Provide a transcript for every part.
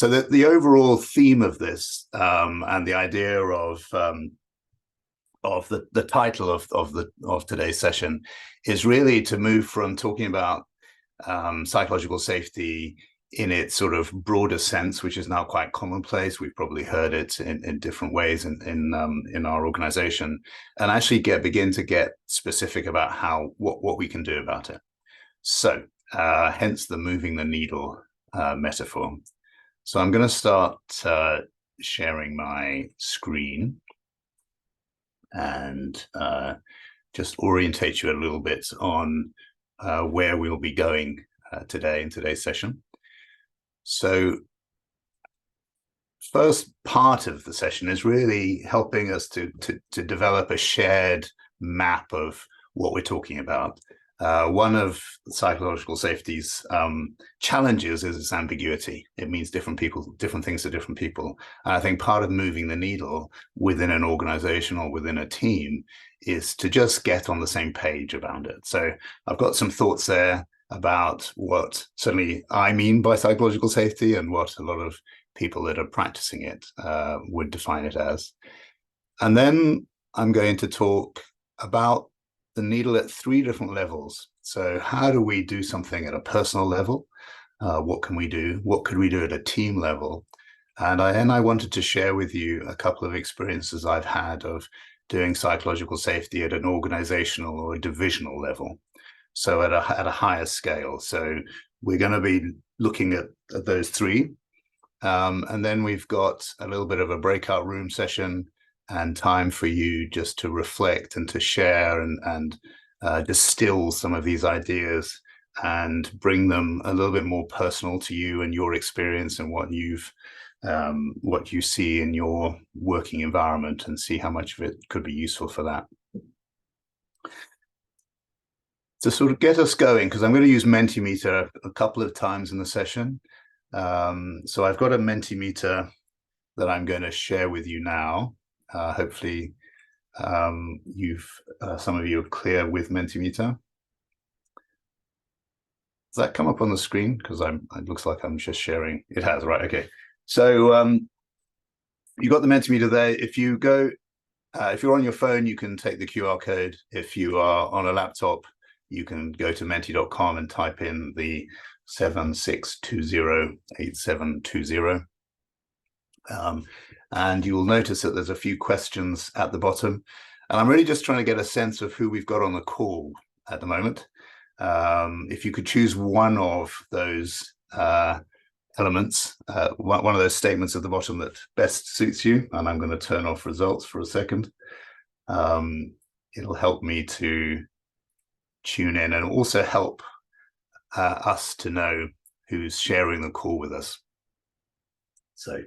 So the overall theme of this and the idea of the title of today's session is really to move from talking about psychological safety in its sort of broader sense, which is now quite commonplace. We've probably heard it in different ways in our organization, and actually begin to get specific about what we can do about it. So hence the moving the needle metaphor. So I'm going to start sharing my screen and just orientate you a little bit on where we'll be going today in today's session. So first part of the session is really helping us to develop a shared map of what we're talking about. One of psychological safety's challenges is its ambiguity. It means different things to different people. And I think part of moving the needle within an organization or within a team is to just get on the same page around it. So I've got some thoughts there about what certainly I mean by psychological safety and what a lot of people that are practicing it would define it as. And then I'm going to talk about the needle at 3 different levels. So how do we do something at a personal level? What can we do? What could we do at a team level? And I wanted to share with you a couple of experiences I've had of doing psychological safety at an organizational or a divisional level. So at a higher scale. So we're going to be looking at those 3. And then we've got a little bit of a breakout room session and time for you just to reflect and to share and distill some of these ideas and bring them a little bit more personal to you and your experience and what you see in your working environment, and see how much of it could be useful for that. To sort of get us going, because I'm going to use Mentimeter a couple of times in the session. So I've got a Mentimeter that I'm going to share with you now. Hopefully some of you are clear with Mentimeter. Does that come up on the screen? Because it looks like I'm just sharing. It has, right? Okay. So you got the Mentimeter there. If you go, if you're on your phone, you can take the QR code. If you are on a laptop, you can go to menti.com and type in the 76208720. And you will notice that there's a few questions at the bottom. And I'm really just trying to get a sense of who we've got on the call at the moment. If you could choose one of those elements, one of those statements at the bottom that best suits you, and I'm going to turn off results for a second. It'll help me to tune in and also help us to know who's sharing the call with us. So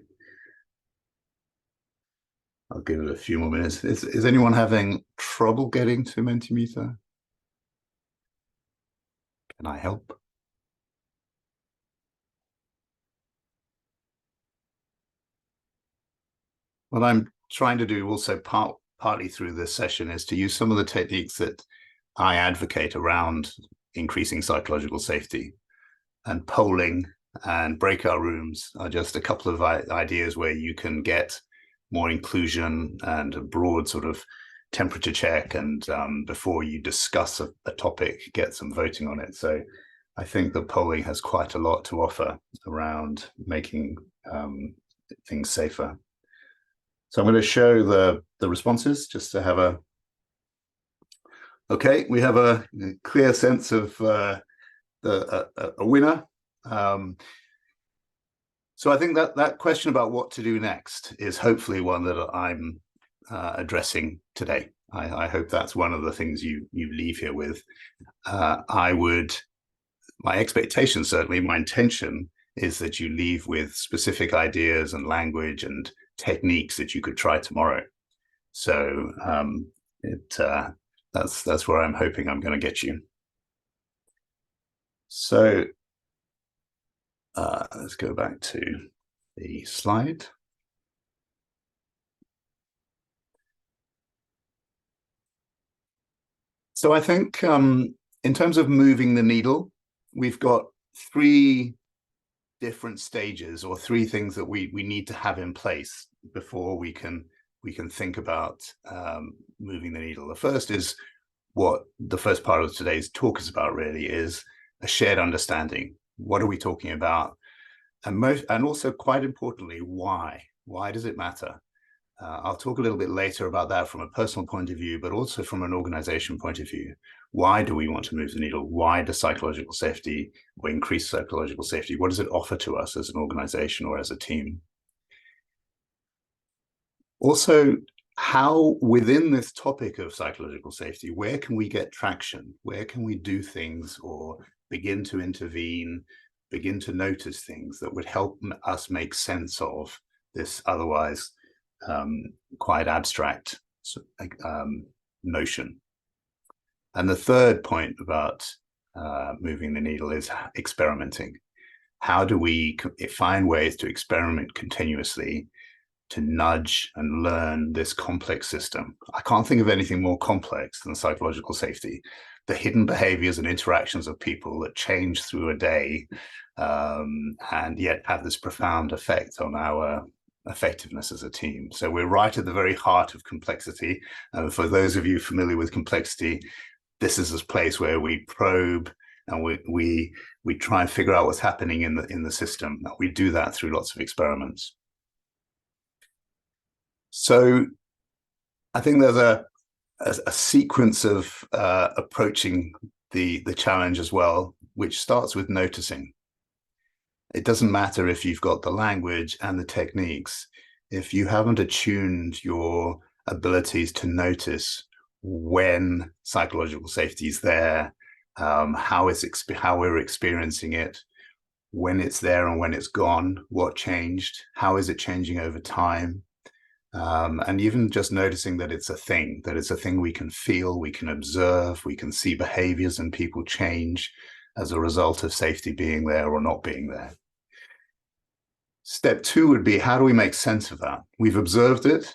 I'll give it a few more minutes. Is anyone having trouble getting to Mentimeter? Can I help? What I'm trying to do also partly through this session is to use some of the techniques that I advocate around increasing psychological safety. And polling and breakout rooms are just a couple of ideas where you can get more inclusion and a broad sort of temperature check, and before you discuss a topic, get some voting on it. So I think that polling has quite a lot to offer around making things safer. So I'm going to show the responses just to have a... Okay, we have a clear sense of a winner. So I think that question about what to do next is hopefully one that I'm addressing today. I hope that's one of the things you leave here with. My expectation, certainly my intention, is that you leave with specific ideas and language and techniques that you could try tomorrow. So that's where I'm hoping I'm going to get you. So let's go back to the slide. So I think in terms of moving the needle, we've got 3 different stages, or three things that we need to have in place before we can think about moving the needle. The first is what the first part of today's talk is about, really, is a shared understanding. What are we talking about? And also, quite importantly, why? Why does it matter? I'll talk a little bit later about that from a personal point of view, but also from an organization point of view. Why do we want to move the needle? Why does psychological safety or increase psychological safety? What does it offer to us as an organization or as a team? Also, how within this topic of psychological safety, where can we get traction? Where can we do things or begin to intervene, begin to notice things that would help us make sense of this otherwise quite abstract notion? And the third point about moving the needle is experimenting. How do we find ways to experiment continuously to nudge and learn this complex system? I can't think of anything more complex than psychological safety. The hidden behaviors and interactions of people that change through a day and yet have this profound effect on our effectiveness as a team. So we're right at the very heart of complexity. For those of you familiar with complexity, this is a place where we probe and we try and figure out what's happening in the system. We do that through lots of experiments. So I think there's a sequence of approaching the challenge as well, which starts with noticing. It doesn't matter if you've got the language and the techniques. If you haven't attuned your abilities to notice when psychological safety is there, how we're experiencing it, when it's there and when it's gone, what changed, how is it changing over time, and even just noticing that it's a thing we can feel, we can observe, we can see behaviors and people change as a result of safety being there or not being there. Step two would be, how do we make sense of that? We've observed it.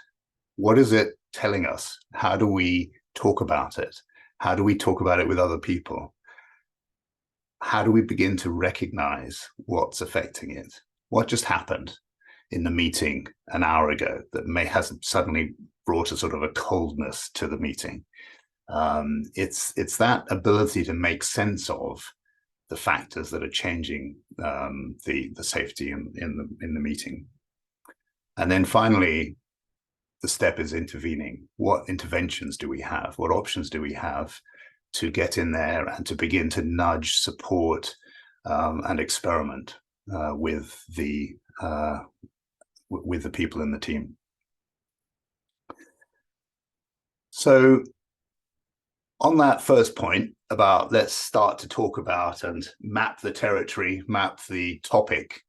What is it telling us? How do we talk about it? How do we talk about it with other people? How do we begin to recognize what's affecting it? What just happened in the meeting an hour ago that may have suddenly brought a sort of a coldness to the meeting? It's that ability to make sense of the factors that are changing the safety in the meeting. And then finally, the step is intervening. What interventions do we have? What options do we have to get in there and to begin to nudge, support, and experiment with the people in the team? So on that first point about, let's start to talk about and map the territory, map the topic,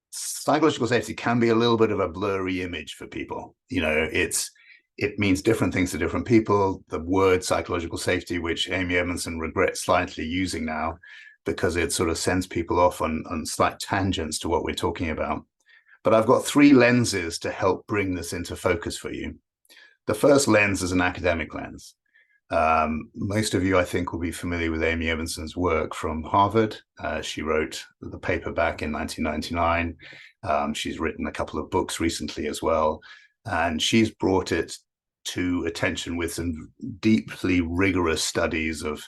psychological safety can be a little bit of a blurry image for people. It means different things to different people. The word psychological safety, which Amy Edmondson regrets slightly using now, because it sort of sends people off on slight tangents to what we're talking about. But I've got three lenses to help bring this into focus for you. The first lens is an academic lens. Most of you, I think, will be familiar with Amy Edmondson's work from Harvard. She wrote the paper back in 1999. She's written a couple of books recently as well. And she's brought it to attention with some deeply rigorous studies of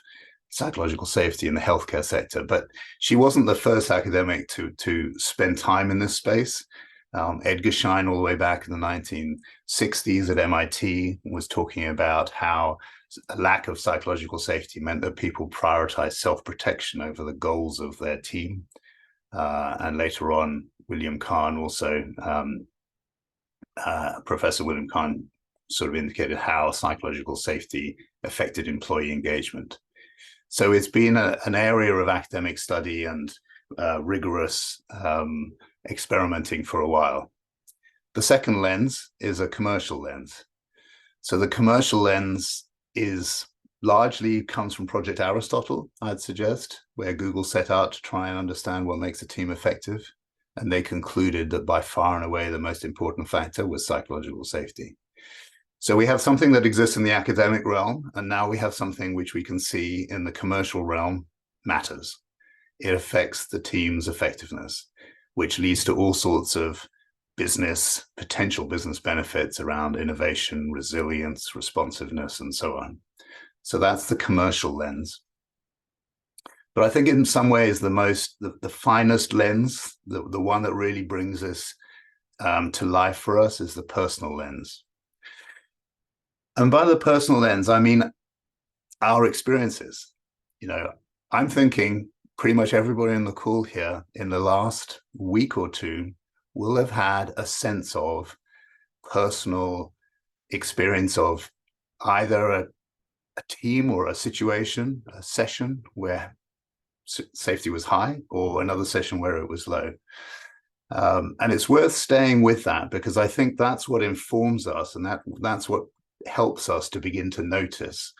psychological safety in the healthcare sector. But she wasn't the first academic to spend time in this space. Edgar Schein, all the way back in the 1960s at MIT, was talking about how a lack of psychological safety meant that people prioritized self-protection over the goals of their team. And later on, William Kahn also, Professor William Kahn, sort of indicated how psychological safety affected employee engagement. So it's been an area of academic study and rigorous experimenting for a while. The second lens is a commercial lens. So the commercial lens largely comes from Project Aristotle, I'd suggest, where Google set out to try and understand what makes a team effective. And they concluded that by far and away, the most important factor was psychological safety. So we have something that exists in the academic realm, and now we have something which we can see in the commercial realm matters. it affects the team's effectiveness, which leads to all sorts of potential business benefits around innovation, resilience, responsiveness, and so on. So that's the commercial lens. But I think in some ways the finest lens, the one that really brings this to life for us, is the personal lens. And by the personal lens, I mean our experiences. I'm thinking pretty much everybody in the call here in the last week or two will have had a sense of personal experience of either a team or a situation, a session where safety was high, or another session where it was low. And it's worth staying with that, because I think that's what informs us, and that's what helps us to begin to notice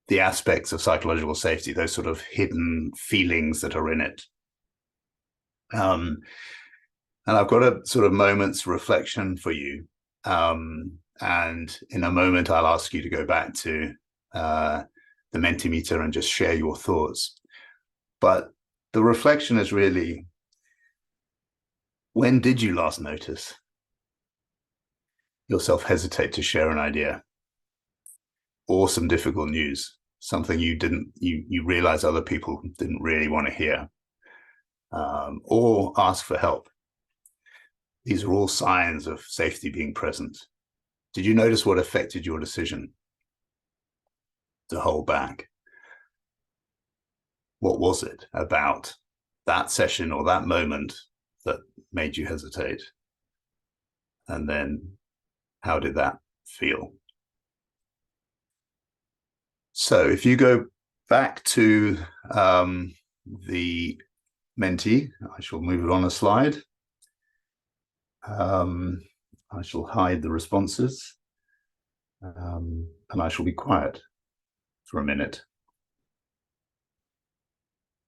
the aspects of psychological safety, those sort of hidden feelings that are in it. And I've got a sort of moment's reflection for you. And in a moment, I'll ask you to go back to the Mentimeter and just share your thoughts. But the reflection is really, when did you last notice yourself hesitate to share an idea or some difficult news, something you realize other people didn't really want to hear, or ask for help? These are all signs of safety being present. Did you notice what affected your decision to hold back? What was it about that session or that moment that made you hesitate? And then how did that feel? So if you go back to the Menti, I shall move it on a slide. I shall hide the responses, and I shall be quiet for a minute.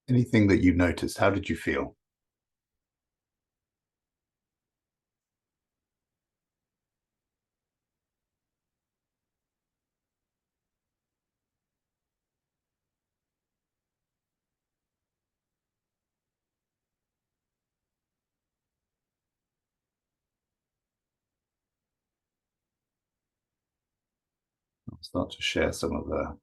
Anything that you noticed, how did you feel? I'll start to share some of the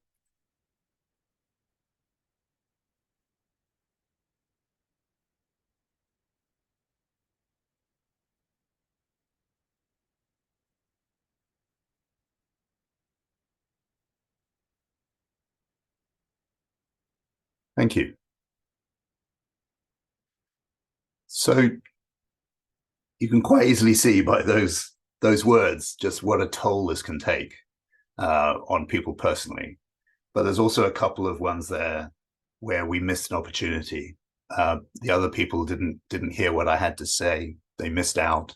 Thank you. So you can quite easily see by those words just what a toll this can take on people personally. But there's also a couple of ones there where we missed an opportunity. The other people didn't hear what I had to say. They missed out,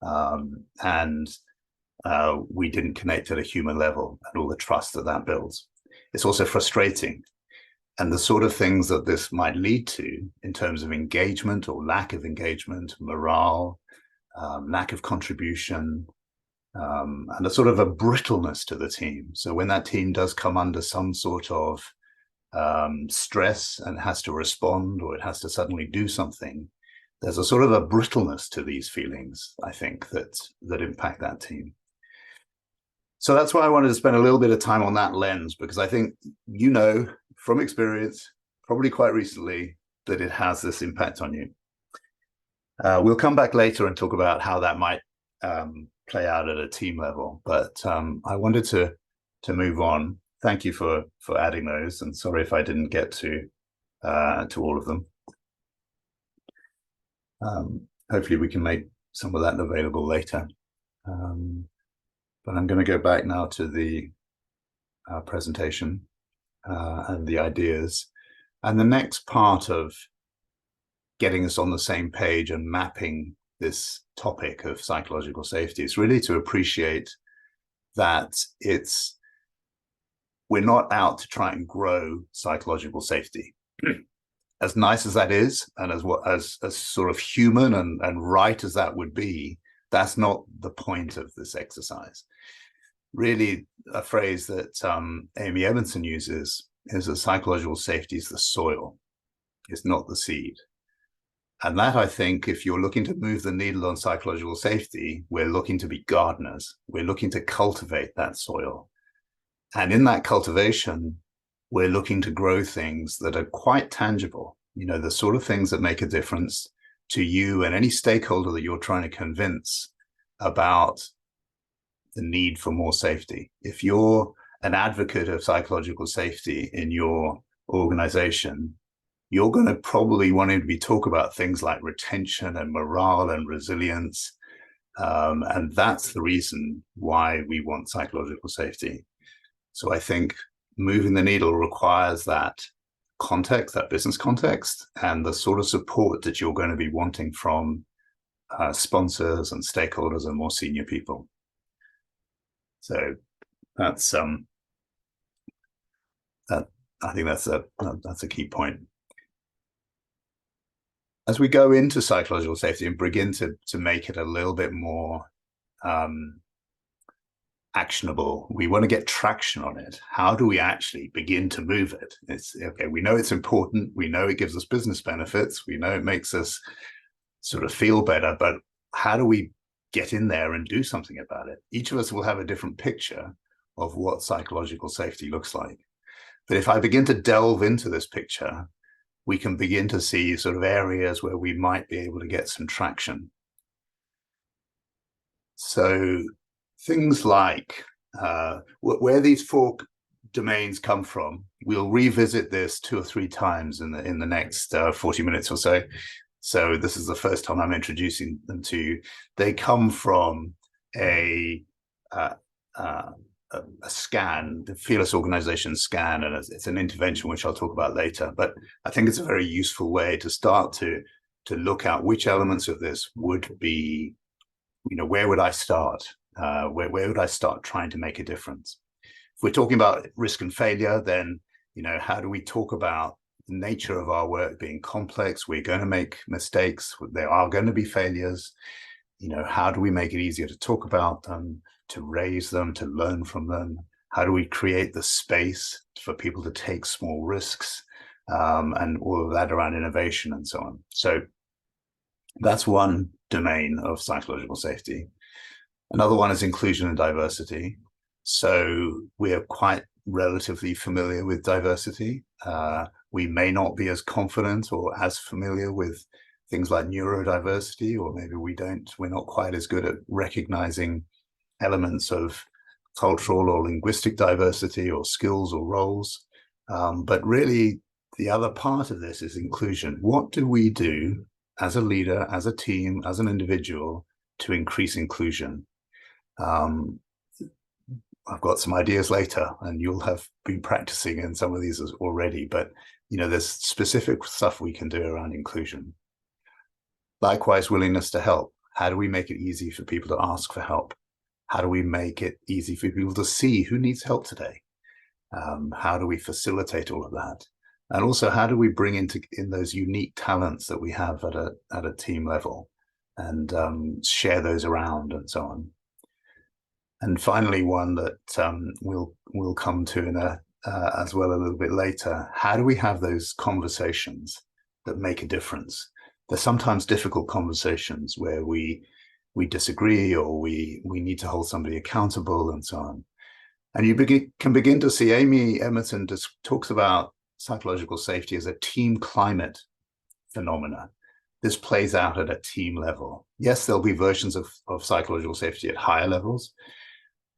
and we didn't connect at a human level, and all the trust that builds. It's also frustrating. And the sort of things that this might lead to in terms of engagement or lack of engagement, morale, lack of contribution, and a sort of a brittleness to the team. So when that team does come under some sort of stress and has to respond, or it has to suddenly do something, there's a sort of a brittleness to these feelings, I think, that impact that team. So that's why I wanted to spend a little bit of time on that lens, because I think from experience, probably quite recently, that it has this impact on you. We'll come back later and talk about how that might play out at a team level, but I wanted to move on. Thank you for adding those, and sorry if I didn't get to all of them. Hopefully we can make some of that available later. But I'm going to go back now to the presentation and the ideas. And the next part of getting us on the same page and mapping this topic of psychological safety is really to appreciate that we're not out to try and grow psychological safety. As nice as that is, and as sort of human and right as that would be, that's not the point of this exercise. Really, a phrase that Amy Edmondson uses is that psychological safety is the soil. It's not the seed. And that, I think, if you're looking to move the needle on psychological safety, we're looking to be gardeners. We're looking to cultivate that soil. And in that cultivation, we're looking to grow things that are quite tangible, the sort of things that make a difference to you and any stakeholder that you're trying to convince about the need for more safety. If you're an advocate of psychological safety in your organization, you're going to probably want to be talk about things like retention and morale and resilience. And that's the reason why we want psychological safety. So I think moving the needle requires that context, that business context, and the sort of support that you're going to be wanting from sponsors and stakeholders and more senior people. So that's I think that's a key point. As we go into psychological safety and begin to make it a little bit more actionable, we want to get traction on it. How do we actually begin to move it? It's okay, we know it's important, we know it gives us business benefits, we know it makes us sort of feel better, but how do we get in there and do something about it? Each of us will have a different picture of what psychological safety looks like. But if I begin to delve into this picture, we can begin to see sort of areas where we might be able to get some traction. So things like where these four domains come from, we'll revisit this 2 or 3 times in the next 40 minutes or so. So this is the first time I'm introducing them to you. They come from a scan, the Fearless Organization scan, and it's an intervention which I'll talk about later. But I think it's a very useful way to start to look at which elements of this would be, where would I start? Where would I start trying to make a difference? If we're talking about risk and failure, then, how do we talk about the nature of our work being complex? We're going to make mistakes. There are going to be failures. How do we make it easier to talk about them, to raise them, to learn from them? How do we create the space for people to take small risks, and all of that around innovation and so on? So that's one domain of psychological safety. Another one is inclusion and diversity. So we're quite relatively familiar with diversity. We may not be as confident or as familiar with things like neurodiversity, or maybe we're not quite as good at recognizing elements of cultural or linguistic diversity or skills or roles. But really, the other part of this is inclusion. What do we do as a leader, as a team, as an individual to increase inclusion? I've got some ideas later, and you'll have been practicing in some of these already, but there's specific stuff we can do around inclusion. Likewise, willingness to help. How do we make it easy for people to ask for help? How do we make it easy for people to see who needs help today? How do we facilitate all of that? And also, how do we bring in those unique talents that we have at a team level, and share those around and so on? And finally, one that we'll come to as well a little bit later. How do we have those conversations that make a difference? They're sometimes difficult conversations where we disagree, or we need to hold somebody accountable and so on. And you can begin to see Amy Emerson talks about psychological safety as a team climate phenomena. This plays out at a team level. Yes, there'll be versions of psychological safety at higher levels,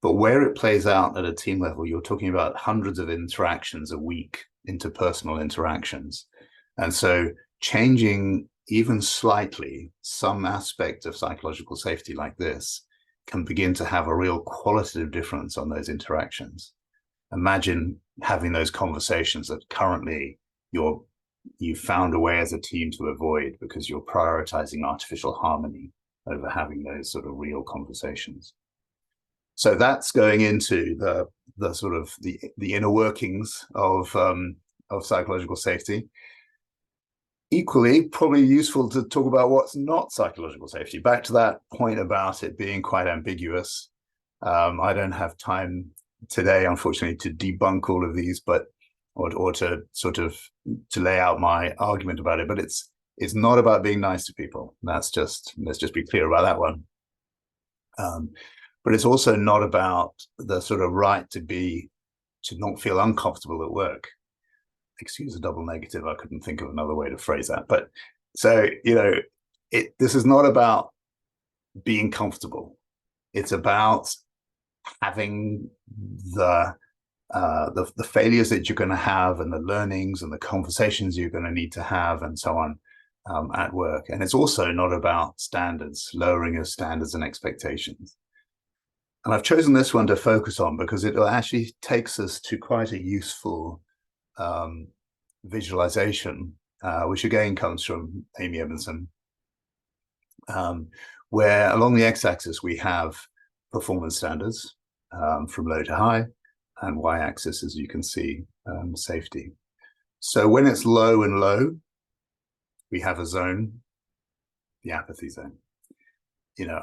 but where it plays out at a team level, you're talking about hundreds of interactions a week, interpersonal interactions. And so changing even slightly some aspect of psychological safety like this can begin to have a real qualitative difference on those interactions. Imagine having those conversations that currently you've found a way as a team to avoid because you're prioritizing artificial harmony over having those sort of real conversations. So that's going into the sort of the inner workings of psychological safety. Equally, probably useful to talk about what's not psychological safety. Back to that point about it being quite ambiguous. I don't have time today, unfortunately, to debunk all of these, but or to sort of to lay out my argument about it. But it's not about being nice to people. Let's just be clear about that one. But it's also not about the sort of right to not feel uncomfortable at work. Excuse a double negative. I couldn't think of another way to phrase that. But so, this is not about being comfortable. It's about having the failures that you're going to have, and the learnings and the conversations you're going to need to have, and so on, at work. And it's also not about standards, lowering your standards and expectations. And I've chosen this one to focus on because it actually takes us to quite a useful visualization, which again comes from Amy Edmondson, where along the x-axis we have performance standards from low to high, and y-axis, as you can see, safety. So when it's low and low, we have a zone, the apathy zone.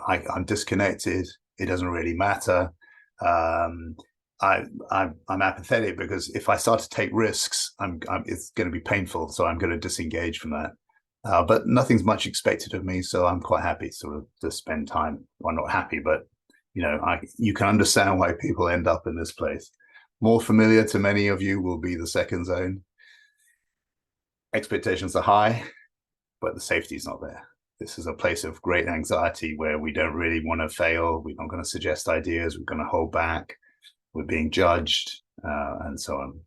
I'm disconnected. It doesn't really matter. I'm apathetic because if I start to take risks, it's going to be painful, so I'm going to disengage from that. But nothing's much expected of me, so I'm quite happy sort of to spend time. Well, not happy, but you can understand why people end up in this place. More familiar to many of you will be the second zone. Expectations are high, but the safety is not there. This is a place of great anxiety where we don't really want to fail. We're not going to suggest ideas. We're going to hold back. We're being judged, and so on.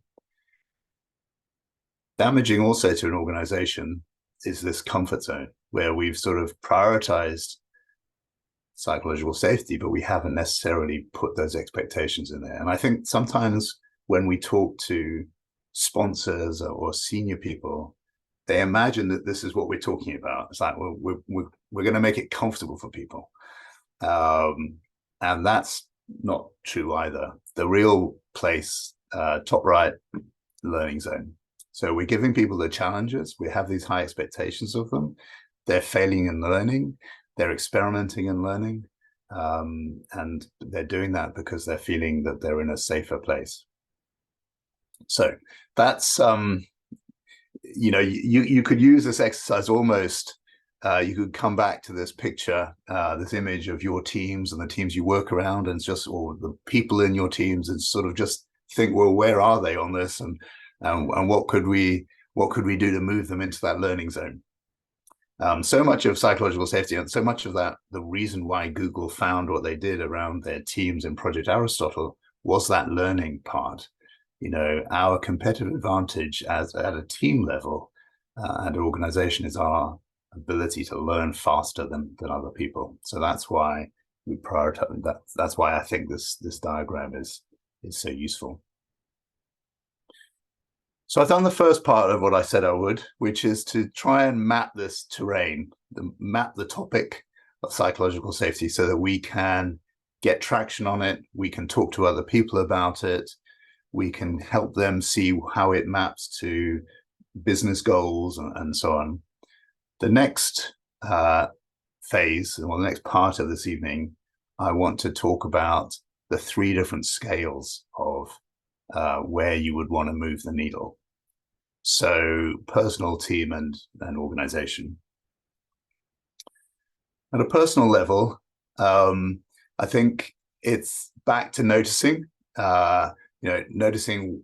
Damaging also to an organization is this comfort zone where we've sort of prioritized psychological safety, but we haven't necessarily put those expectations in there. And I think sometimes when we talk to sponsors or senior people, they imagine that this is what we're talking about. It's like, well, we're going to make it comfortable for people. And that's not true either. The real place, top right, learning zone. So we're giving people the challenges. We have these high expectations of them. They're failing in learning. They're experimenting and learning. And they're doing that because they're feeling that they're in a safer place. So that's, you could use this exercise almost, you could come back to this picture, this image of your teams and the teams you work around, and or the people in your teams, and sort of just think, well, where are they on this? And what could we do to move them into that learning zone? So much of psychological safety, and so much of that, the reason why Google found what they did around their teams in Project Aristotle was that learning part. Our competitive advantage at a team level and organization is our ability to learn faster than other people. So that's why we prioritize that. That's why I think this diagram is so useful. So I've done the first part of what I said I would, which is to try and map this terrain, map the topic of psychological safety so that we can get traction on it. We can talk to other people about it. We can help them see how it maps to business goals and so on. The next phase, or the next part of this evening, I want to talk about the 3 different scales of where you would want to move the needle. So personal, team, and organization. At a personal level, I think it's back to noticing, noticing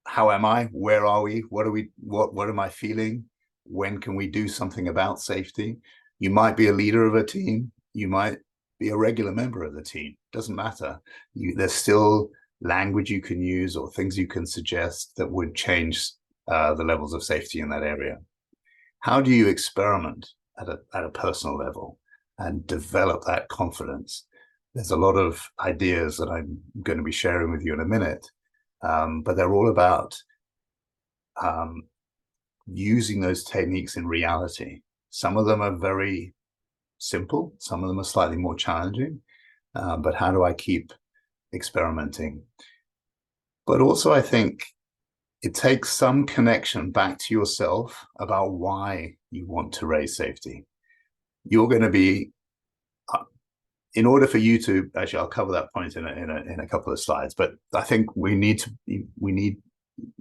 how am I, where are we, what am I feeling, when can we do something about safety? You might be a leader of a team, you might be a regular member of the team, doesn't matter. There's still language you can use or things you can suggest that would change the levels of safety in that area. How do you experiment at a personal level and develop that confidence? There's a lot of ideas that I'm going to be sharing with you in a minute, but they're all about using those techniques in reality. Some of them are very simple, some of them are slightly more challenging, but how do I keep experimenting? But also I think it takes some connection back to yourself about why you want to raise safety. You're going to be, in order for you to, actually I'll cover that point in a couple of slides, but I think we need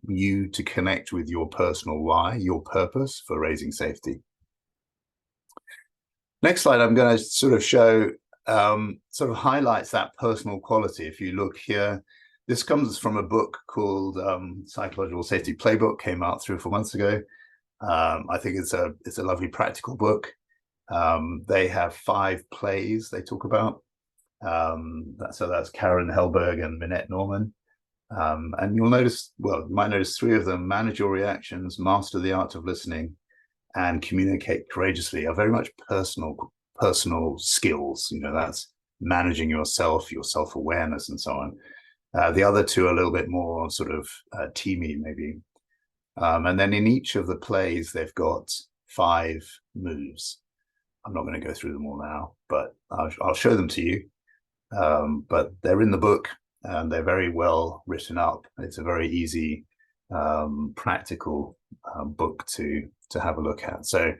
you to connect with your personal why, your purpose for raising safety. Next slide, I'm going to sort of show, sort of highlights that personal quality. If you look here, this comes from a book called Psychological Safety Playbook, came out 3 or 4 months ago. I think it's a lovely practical book. They have 5 plays they talk about. So that's Karen Helberg and Minette Norman. And you'll notice, well, you might notice 3 of them: manage your reactions, master the art of listening, and communicate courageously, are very much personal skills. You know, that's managing yourself, your self-awareness, and so on. The other 2 are a little bit more sort of teamy, maybe. And then in each of the plays, they've got 5 moves. I'm not going to go through them all now, but I'll show them to you. But they're in the book, and they're very well written up. It's a very easy, practical book to have a look at. So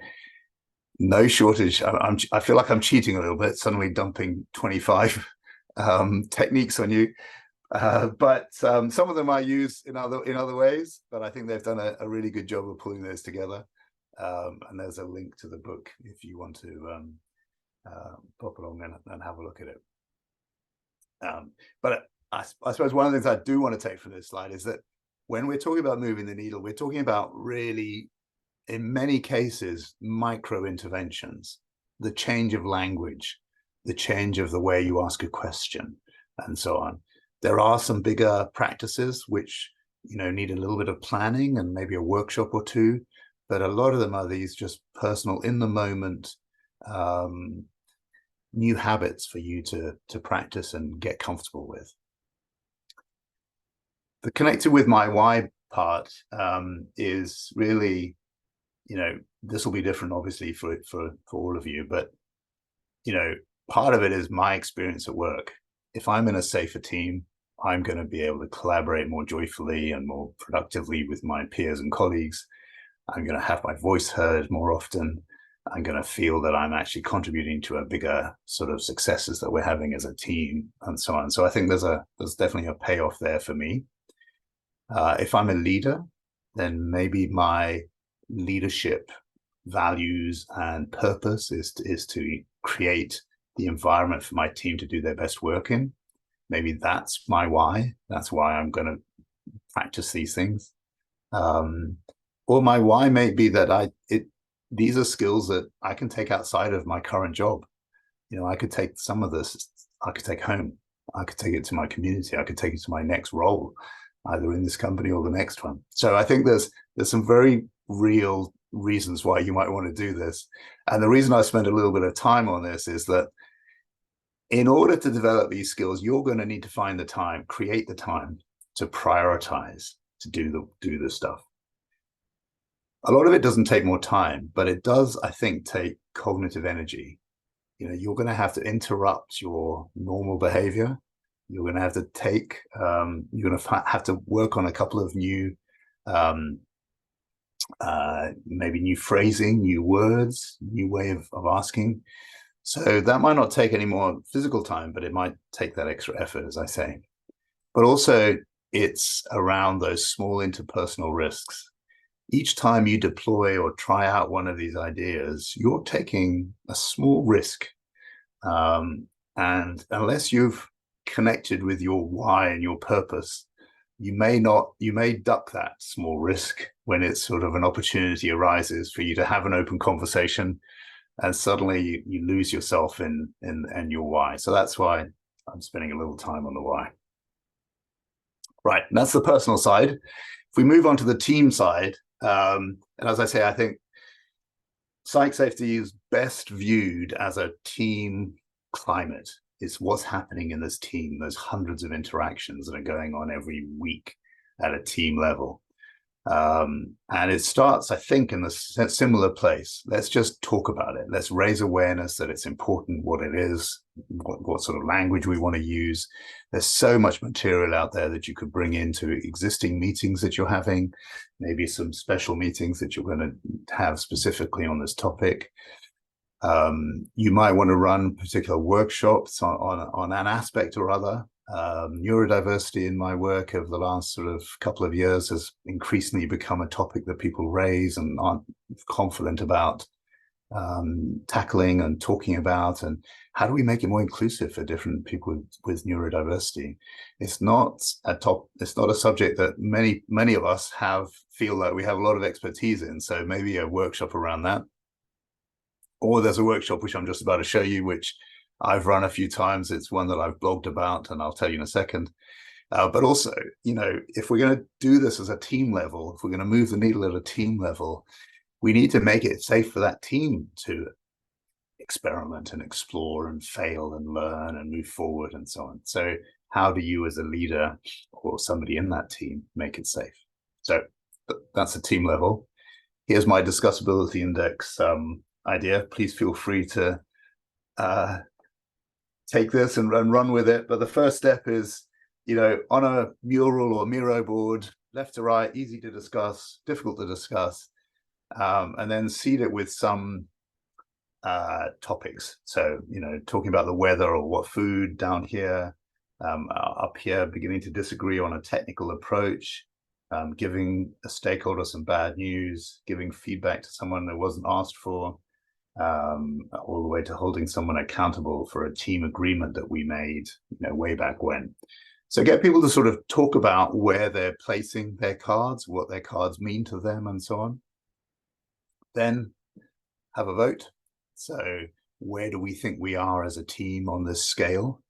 no shortage. I feel like I'm cheating a little bit, suddenly dumping 25 techniques on you. But some of them I use in other ways, but I think they've done a really good job of pulling those together. And there's a link to the book if you want to pop along and have a look at it. But I suppose one of the things I do want to take from this slide is that when we're talking about moving the needle, we're talking about really, in many cases, micro interventions, the change of language, the change of the way you ask a question, and so on. There are some bigger practices which, you know, need a little bit of planning and maybe a workshop or 2, but a lot of them are these just personal, in the moment, new habits for you to practice and get comfortable with. The connected with my why part is really, you know, this will be different obviously for all of you, but, you know, part of it is my experience at work. If I'm in a safer team, I'm going to be able to collaborate more joyfully and more productively with my peers and colleagues. I'm going to have my voice heard more often. I'm going to feel that I'm actually contributing to a bigger sort of successes that we're having as a team, and so on. So I think there's definitely a payoff there for me. If I'm a leader, then maybe my leadership values and purpose is to create the environment for my team to do their best work in. Maybe that's my why. That's why I'm going to practice these things. Or my why may be that these are skills that I can take outside of my current job. You know, I could take some of this, I could take home. I could take it to my community. I could take it to my next role, either in this company or the next one. So I think there's some very real reasons why you might want to do this. And the reason I spent a little bit of time on this is that in order to develop these skills, you're going to need to find the time, create the time to prioritize, to do the stuff. A lot of it doesn't take more time, but it does, I think, take cognitive energy. You know, you're going to have to interrupt your normal behavior. You're going to have to you're going to have to work on a couple of new, maybe new phrasing, new words, new way of asking. So that might not take any more physical time, but it might take that extra effort, as I say. But also, it's around those small interpersonal risks. Each time you deploy or try out one of these ideas, you're taking a small risk. And unless you've connected with your why and your purpose, you may duck that small risk when it's sort of an opportunity arises for you to have an open conversation, and suddenly you lose yourself in your why. So that's why I'm spending a little time on the why. Right, and that's the personal side. If we move on to the team side, and as I say, I think psych safety is best viewed as a team climate. It's what's happening in this team, those hundreds of interactions that are going on every week at a team level. And it starts, I think, in a similar place. Let's just talk about it. Let's raise awareness that it's important, what it is, what sort of language we want to use. There's so much material out there that you could bring into existing meetings that you're having, maybe some special meetings that you're going to have specifically on this topic. You might want to run particular workshops on an aspect or other. Neurodiversity in my work over the last sort of couple of years has increasingly become a topic that people raise and aren't confident about tackling and talking about. And how do we make it more inclusive for different people with neurodiversity? It's not a subject that many of us feel like we have a lot of expertise in. So maybe a workshop around that. Or there's a workshop which I'm just about to show you, which I've run a few times. It's one that I've blogged about, and I'll tell you in a second. But also, if we're going to do this as a team level, if we're going to move the needle at a team level, we need to make it safe for that team to experiment and explore and fail and learn and move forward and so on. So how do you as a leader or somebody in that team make it safe? So that's a team level. Here's my discussability index idea. Please feel free to take this and run with it. But the first step is, on a mural or Miro board, left to right, easy to discuss, difficult to discuss, and then seed it with some topics. So, talking about the weather or what food down here, up here, beginning to disagree on a technical approach, giving a stakeholder some bad news, giving feedback to someone that wasn't asked for, all the way to holding someone accountable for a team agreement that we made, way back when. So get people to sort of talk about where they're placing their cards, what their cards mean to them, and so on. Then have a vote. So where do we think we are as a team on this scale?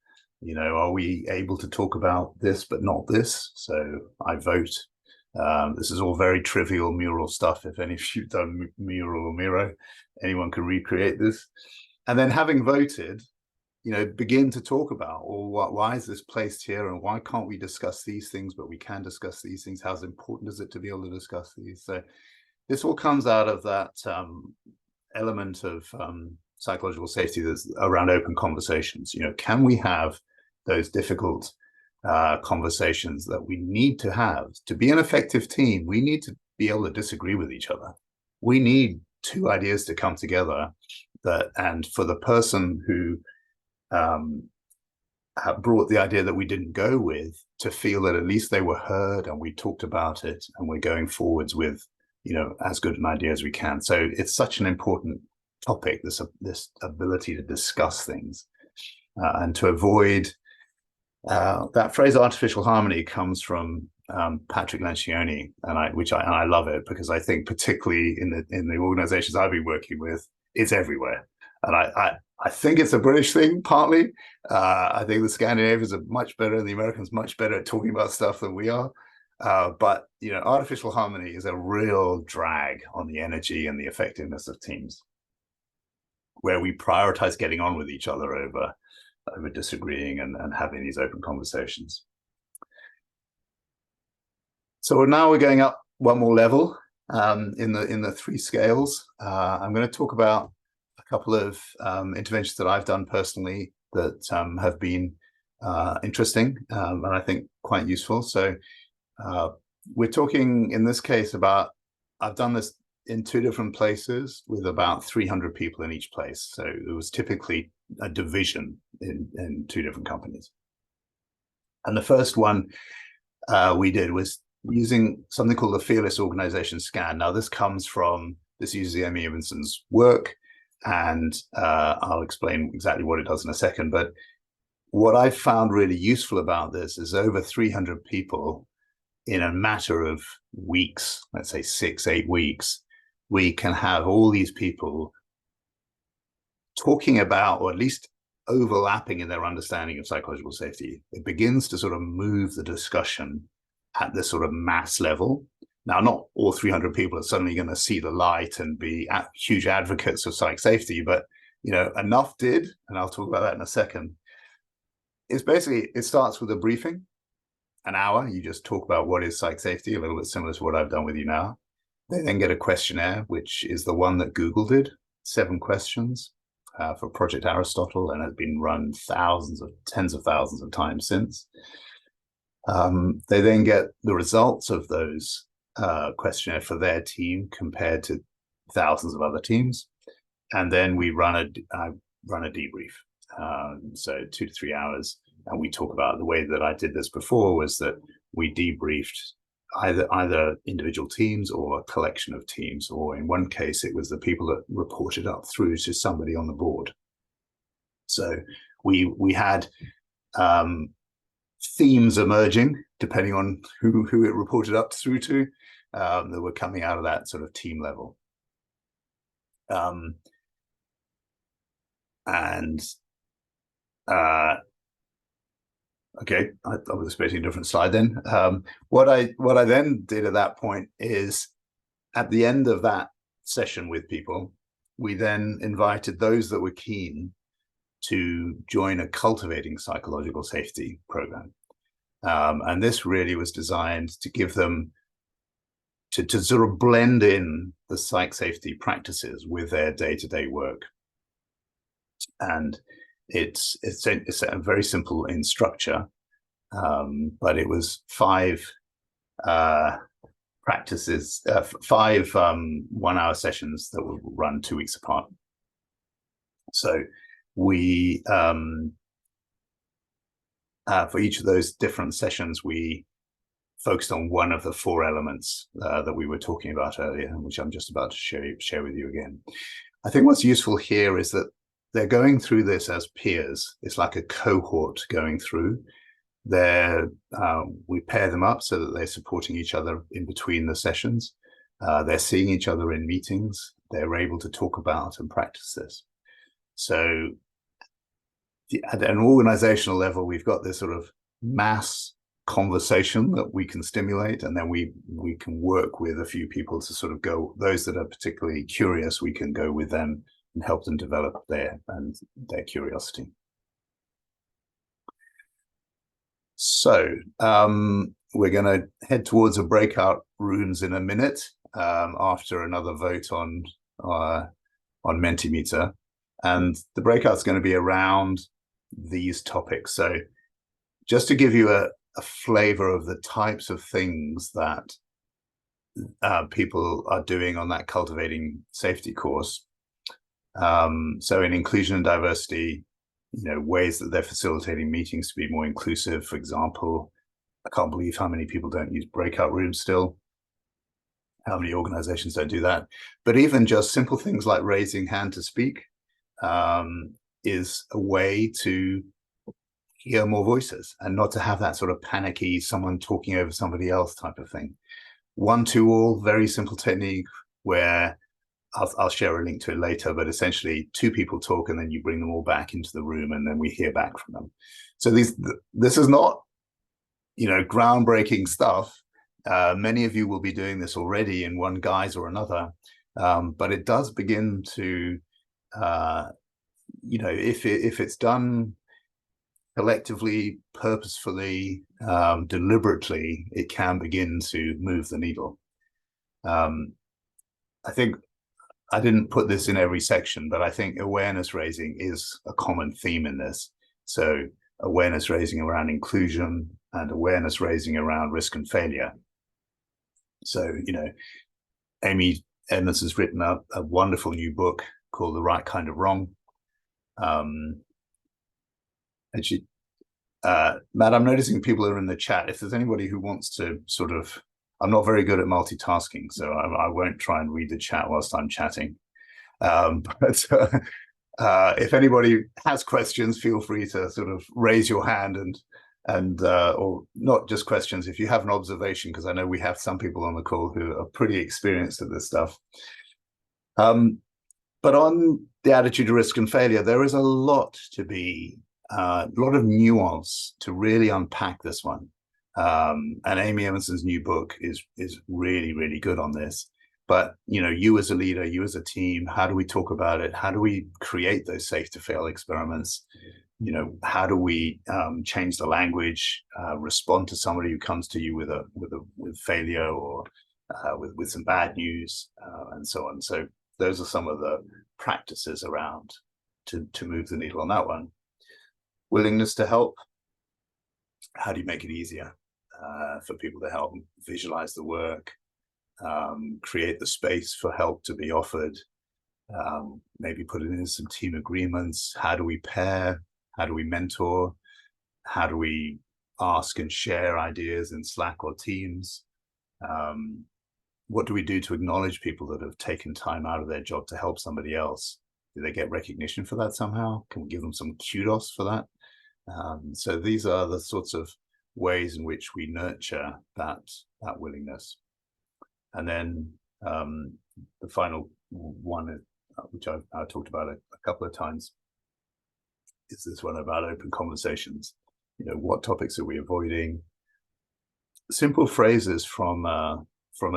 Are we able to talk about this but not this? So I vote. This is all very trivial mural stuff. If any of you've done mural or Miro, anyone can recreate this. And then having voted, begin to talk about, why is this placed here, and why can't we discuss these things, but we can discuss these things? How important is it to be able to discuss these? So this all comes out of that element of psychological safety that's around open conversations. Can we have those difficult conversations that we need to have to be an effective team? We need to be able to disagree with each other. We need two ideas to come together, and for the person who brought the idea that we didn't go with to feel that at least they were heard and we talked about it and we're going forwards with as good an idea as we can. So it's such an important topic, this ability to discuss things and to avoid that phrase artificial harmony comes from Patrick Lencioni, and I love it, because I think particularly in the organizations I've been working with, it's everywhere. And I think it's a British thing partly. I think the Scandinavians are much better and the Americans much better at talking about stuff than we are. But artificial harmony is a real drag on the energy and the effectiveness of teams, where we prioritize getting on with each other over disagreeing and having these open conversations. So now we're going up one more level in the three scales. I'm going to talk about a couple of interventions that I've done personally that have been interesting and I think quite useful. So we're talking in this case about, I've done this in two different places with about 300 people in each place. So it was typically a division in two different companies. And the first one we did was using something called the Fearless Organization Scan. Now this uses the Amy Evanson's work, and I'll explain exactly what it does in a second. But what I found really useful about this is over 300 people in a matter of weeks, let's say 6-8 weeks, we can have all these people talking about, or at least overlapping in their understanding of psychological safety. It begins to sort of move the discussion at this sort of mass level. Now, not all 300 people are suddenly going to see the light and be huge advocates of psych safety, but enough did, and I'll talk about that in a second. It's basically, it starts with a briefing, an hour. You just talk about what is psych safety, a little bit similar to what I've done with you now. They then get a questionnaire, which is the one that Google did, 7 questions for Project Aristotle, and has been run tens of thousands of times since. They then get the results of those questionnaire for their team compared to thousands of other teams, and then we run a debrief. So 2 to 3 hours and we talk about the way that I did this before was that we debriefed either individual teams or a collection of teams, or in one case, it was the people that reported up through to somebody on the board. So we had themes emerging depending on who it reported up through to, that were coming out of that sort of team level. Okay, I was expecting a different slide then. What I then did at that point is, at the end of that session with people, we then invited those that were keen to join a cultivating psychological safety program. And this really was designed to give them to sort of blend in the psych safety practices with their day-to-day work. And it's very simple in structure, but it was 5 practices, 5 1-hour sessions that will run 2 weeks apart. So we for each of those different sessions, we focused on one of the 4 elements that we were talking about earlier, which I'm just about to share with you again. I think what's useful here is that they're going through this as peers. It's like a cohort going through. We pair them up so that they're supporting each other in between the sessions. They're seeing each other in meetings. They're able to talk about and practice this. So at an organizational level, we've got this sort of mass conversation that we can stimulate, and then we can work with a few people to sort of go, those that are particularly curious, we can go with them and help them develop their curiosity. So we're going to head towards a breakout rooms in a minute, after another vote on Mentimeter, and the breakout's going to be around these topics. So just to give you a flavor of the types of things that people are doing on that cultivating safety course. So in inclusion and diversity, ways that they're facilitating meetings to be more inclusive. For example, I can't believe how many people don't use breakout rooms still. How many organizations don't do that? But even just simple things like raising hand to speak is a way to hear more voices and not to have that sort of panicky, someone talking over somebody else type of thing. 1-2-all, very simple technique where I'll share a link to it later, but essentially 2 people talk and then you bring them all back into the room and then we hear back from them. So this is not, groundbreaking stuff. Many of you will be doing this already in one guise or another, but it does begin to, if it's done collectively, purposefully, deliberately, it can begin to move the needle. I think I didn't put this in every section, but I think awareness raising is a common theme in this. So awareness raising around inclusion and awareness raising around risk and failure. So, Amy Edmonds has written a wonderful new book called The Right Kind of Wrong. And she, Matt, I'm noticing people are in the chat. If there's anybody who wants to sort of, I'm not very good at multitasking, so I won't try and read the chat whilst I'm chatting. But if anybody has questions, feel free to sort of raise your hand and or not just questions. If you have an observation, because I know we have some people on the call who are pretty experienced at this stuff. But on the attitude to risk and failure, there is a lot to be, a lot of nuance to really unpack this one. And Amy Emerson's new book is really, really good on this. But, you as a leader, you as a team, how do we talk about it? How do we create those safe to fail experiments? How do we change the language, respond to somebody who comes to you with failure or with some bad news, and so on. So those are some of the practices around to move the needle on that one. Willingness to help. How do you make it easier for people to help visualize the work, create the space for help to be offered, maybe put in some team agreements? How do we pair? How do we mentor? how do we ask and share ideas in Slack or Teams? What do we do to acknowledge people that have taken time out of their job to help somebody else? Do they get recognition for that somehow? Can we give them some kudos for that? So these are the sorts of ways in which we nurture that willingness. And then the final one, which I talked about a couple of times, is this one about open conversations. What topics are we avoiding? Simple phrases from a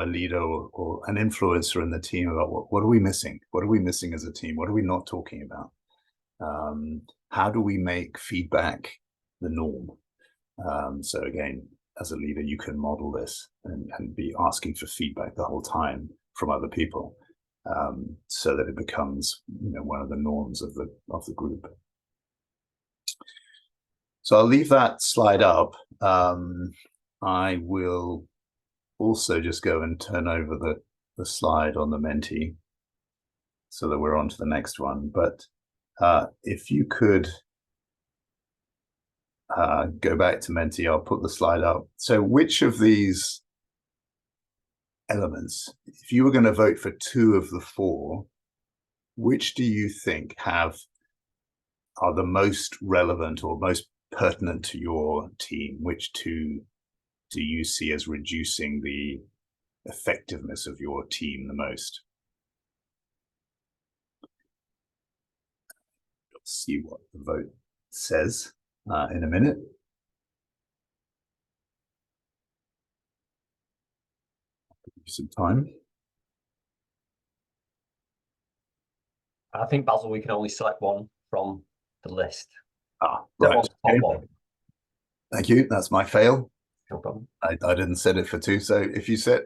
leader or an influencer in the team about what are we missing? What are we missing as a team? What are we not talking about? How do we make feedback the norm? So again, as a leader, you can model this and be asking for feedback the whole time from other people, so that it becomes one of the norms of the group. So I'll leave that slide up. I will also just go and turn over the slide on the Menti so that we're on to the next one. But if you could go back to Menti, I'll put the slide up. So which of these elements, if you were going to vote for 2 of the 4, which do you think are the most relevant or most pertinent to your team? Which 2 do you see as reducing the effectiveness of your team the most? Let's see what the vote says in a minute. I'll give you some time. I think, Basil, we can only select one from the list. Right. Okay. One. Thank you. That's my fail. No problem. I didn't set it for 2. So if you set,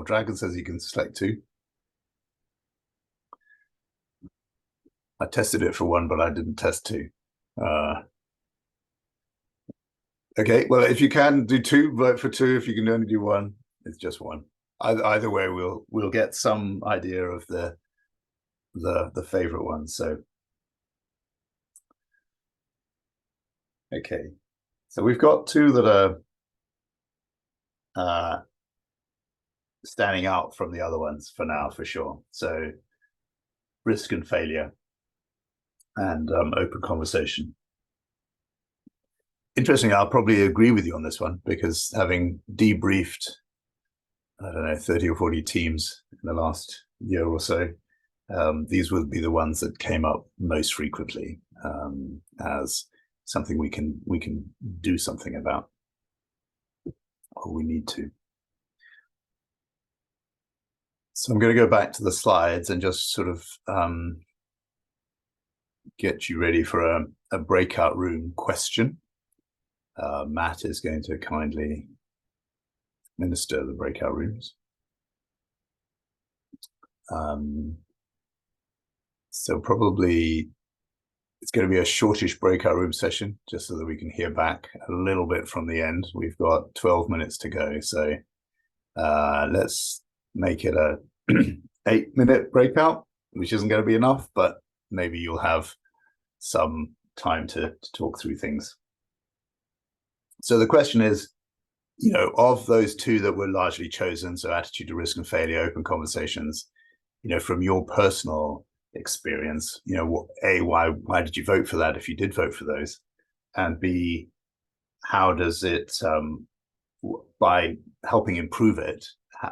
Dragon says you can select 2. I tested it for 1, but I didn't test 2. Okay, well, if you can do 2, vote for 2. If you can only do 1, it's just 1. Either way, we'll get some idea of the favorite one. So, okay, so we've got 2 that are standing out from the other ones for now, for sure. So, risk and failure, and open conversation. Interesting, I'll probably agree with you on this one, because having debriefed, 30 or 40 teams in the last year or so, these would be the ones that came up most frequently as something we can do something about, or we need to. So I'm going to go back to the slides and just sort of get you ready for a breakout room question. Matt is going to kindly minister the breakout rooms. So probably it's going to be a shortish breakout room session, just so that we can hear back a little bit from the end. We've got 12 minutes to go, so let's make it a 8-minute breakout, which isn't going to be enough, but maybe you'll have some time to talk through things. So the question is, of those 2 that were largely chosen, so attitude to risk and failure, open conversations, from your personal experience, why did you vote for that if you did vote for those? And B, how does it, by helping improve it,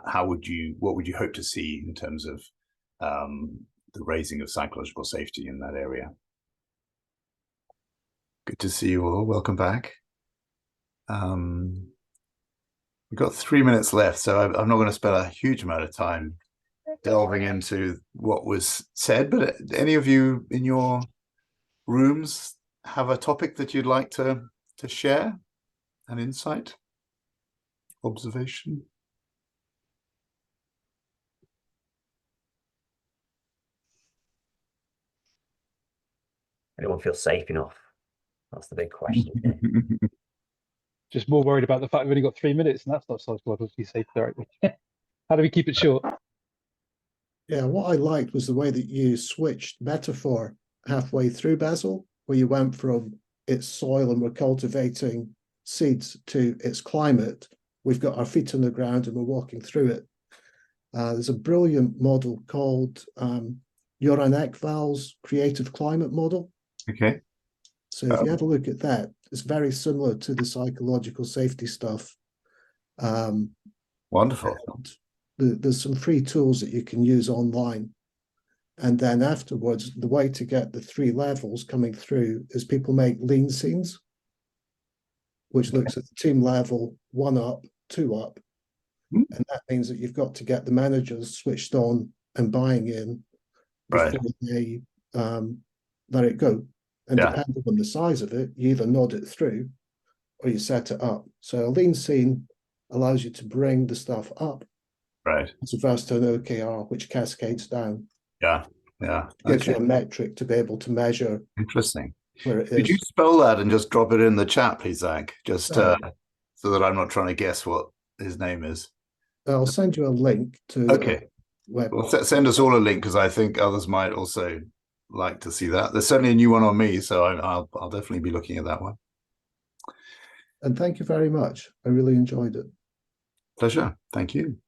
what would you hope to see in terms of the raising of psychological safety in that area? Good to see you all. Welcome back. We've got 3 minutes left, so I'm not going to spend a huge amount of time delving into what was said, but any of you in your rooms have a topic that you'd like to share? An insight? Observation? Anyone feel safe enough? That's the big question. Just more worried about the fact we've only got 3 minutes, and that's not psychologically safe directly. How do we keep it short? Yeah, what I liked was the way that you switched metaphor halfway through, Basil, where you went from its soil and we're cultivating seeds to its climate, we've got our feet on the ground and we're walking through it. There's a brilliant model called Joran Ekval's Creative Climate Model. Okay. So if you have a look at that, it's very similar to the psychological safety stuff. Wonderful. There's some free tools that you can use online. And then afterwards, the way to get the 3 levels coming through is people make lean scenes, which looks at the team level, 1 up, 2 up. And that means that you've got to get the managers switched on and buying in before they let it go. And depending on the size of it, you either nod it through or you set it up. So a lean scene allows you to bring the stuff up. Right. As opposed to an OKR, which cascades down. Yeah. It gives you a metric to be able to measure. Interesting. Where it is. Could you spell that and just drop it in the chat, please, Zach? Just so that I'm not trying to guess what his name is. I'll send you a link to. Okay. Well, send us all a link because I think others might also like to see that. There's certainly a new one on me, so I'll definitely be looking at that one. And thank you very much. I really enjoyed it. Pleasure. Thank you.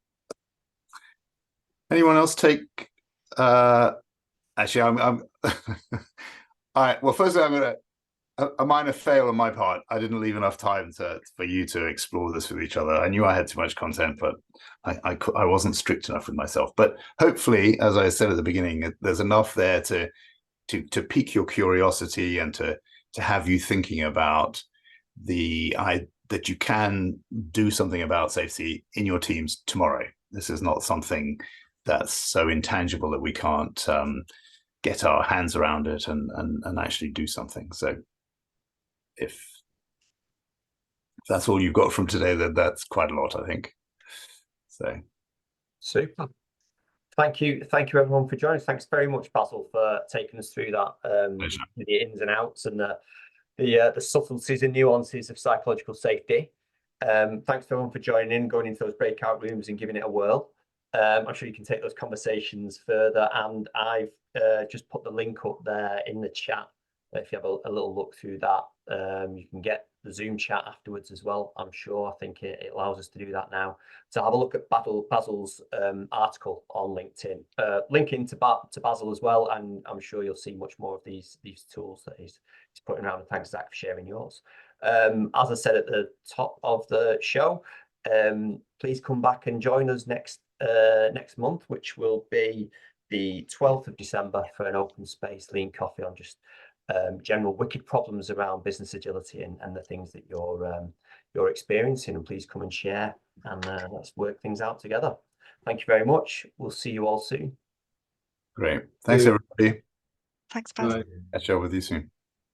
Anyone else take? Actually, I'm. All right. Well, firstly, I'm gonna a minor fail on my part. I didn't leave enough time for you to explore this with each other. I knew I had too much content, but I wasn't strict enough with myself. But hopefully, as I said at the beginning, there's enough there to pique your curiosity and to have you thinking about that you can do something about safety in your teams tomorrow. This is not something that's so intangible that we can't get our hands around it and actually do something. So if that's all you've got from today, then that's quite a lot, I think. So super. Thank you everyone for joining. Thanks very much, Basil, for taking us through that, the ins and outs and the subtleties and nuances of psychological safety. Thanks everyone for joining in, going into those breakout rooms and giving it a whirl. I'm sure you can take those conversations further, and I've just put the link up there in the chat. If you have a little look through that, you can get the Zoom chat afterwards as well. I'm sure. I think it allows us to do that now. So have a look at Basil's article on LinkedIn. Link into Basil as well, and I'm sure you'll see much more of these tools that he's putting around. And thanks, Zach, for sharing yours. As I said at the top of the show, please come back and join us next month, which will be the 12th of December, for an open space lean coffee on just general wicked problems around business agility and the things that you're experiencing. And please come and share, and let's work things out together. Thank you very much. We'll see you all soon. Great. Thanks, everybody. Thanks, Basil. Catch up with you soon.